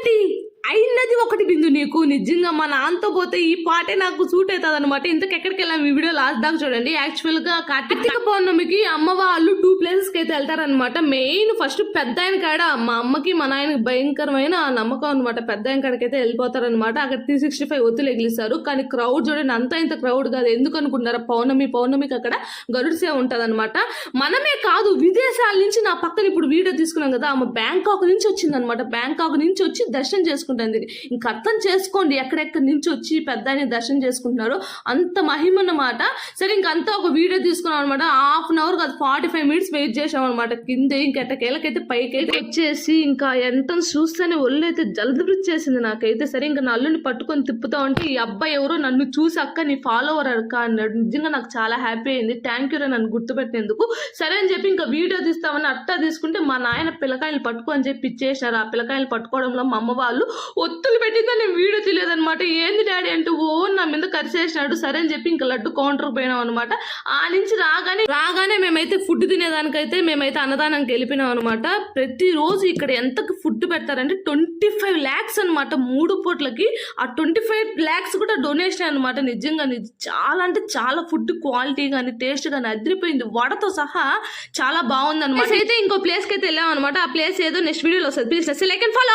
ఏంటి అయినది ఒకటి బిందు నీకు నిజంగా మా నాన్నతో పోతే ఈ పాటే నాకు సూట్ అవుతుంది అనమాట. ఇంతకెక్కడికి వెళ్ళాం ఈ వీడియో లాస్ట్ దాకా చూడండి. యాక్చువల్ గా కార్తీక పౌర్ణమికి అమ్మ వాళ్ళు 2 places కి అయితే వెళ్తారనమాట. మెయిన్ ఫస్ట్ పెద్ద ఆయన కాడ మా అమ్మకి మా నాయనకి భయంకరమైన నమ్మకం అనమాట. పెద్ద ఆయన కాడకైతే వెళ్ళిపోతారనమాట. అక్కడ 365 ఒత్తులు ఎగిలిస్తారు. కానీ క్రౌడ్ చూడండి, అంత ఇంత క్రౌడ్ కాదు. ఎందుకు అనుకుంటారా, పౌర్ణమికి అక్కడ గరుడు సేవ ఉంటది అనమాట. మనమే కాదు, విదేశాల నుంచి నా పక్కన ఇప్పుడు వీడియో తీసుకున్నాం కదా, ఆమె బ్యాంకాక్ నుంచి వచ్చింది అనమాట. బ్యాంకాక్ నుంచి వచ్చి దర్శనం చేసుకుంటుంది. ఇంకా అర్థం చేసుకోండి ఎక్కడెక్కడి నుంచి వచ్చి పెద్ద దర్శనం చేసుకుంటున్నారు, అంత మహిమ అన్నమాట. సరే ఇంకంతా ఒక వీడియో తీసుకున్నాం అనమాట. 1/2 hour కాదు 45 minutes వెయిట్ చేసాం అనమాట. కింద ఇంకెట్టకేళ్ళకైతే పైకైతే వచ్చేసి ఇంకా ఎంట్రన్స్ చూస్తేనే ఒళ్ళు అయితే జలదృచ్చేసింది నాకైతే. సరే ఇంకా నల్లుని పట్టుకొని తిప్పుతా ఉంటే ఈ అబ్బాయి ఎవరో నన్ను చూసి అక్క నీ ఫాలోవర్ అక్క అన్నాడు. నిజంగా నాకు చాలా హ్యాపీ అయింది. థ్యాంక్ యూ నన్ను గుర్తుపెట్టినందుకు. సరే అని చెప్పి ఇంకా వీడియో తీస్తామని అట్టా తీసుకుంటే మా నాయన పిల్లకాయలు పట్టుకో అని చెప్పి ఇచ్చేసినారు. ఆ పిల్లకాయలు పట్టుకోవడంలో మా అమ్మ వాళ్ళు ఒత్తులు పెట్టిందో నేను వీడియో తెలియదనమాట. ఏంది డాడీ అంటే ఓ నా మీద కరిసేసినాడు. సరే అని చెప్పి ఇంకా లడ్డు కౌంటర్కి పోయినాం అనమాట. ఆ నుంచి రాగానే మేమైతే ఫుడ్ తినేదానికైతే మేమైతే అన్నదానానికి వెళ్ళిపోయినాం అనమాట. ప్రతిరోజు ఇక్కడ ఎంతకు ఫుడ్ పెడతారంటే 25 lakhs అనమాట 3 పూట్లకి. ఆ 25 lakhs కూడా డొనేషన్ అనమాట. నిజంగా చాలా అంటే చాలా ఫుడ్ క్వాలిటీ కానీ టేస్ట్ కానీ అదిరిపోయింది. వడతో సహా చాలా బాగుంది అనమాట. అయితే ఇంకో ప్లేస్కి అయితే వెళ్ళాం అనమాట. ఆ ప్లేస్ ఏదో నెక్స్ట్ వీడియోలో వస్తుంది. Please like and follow.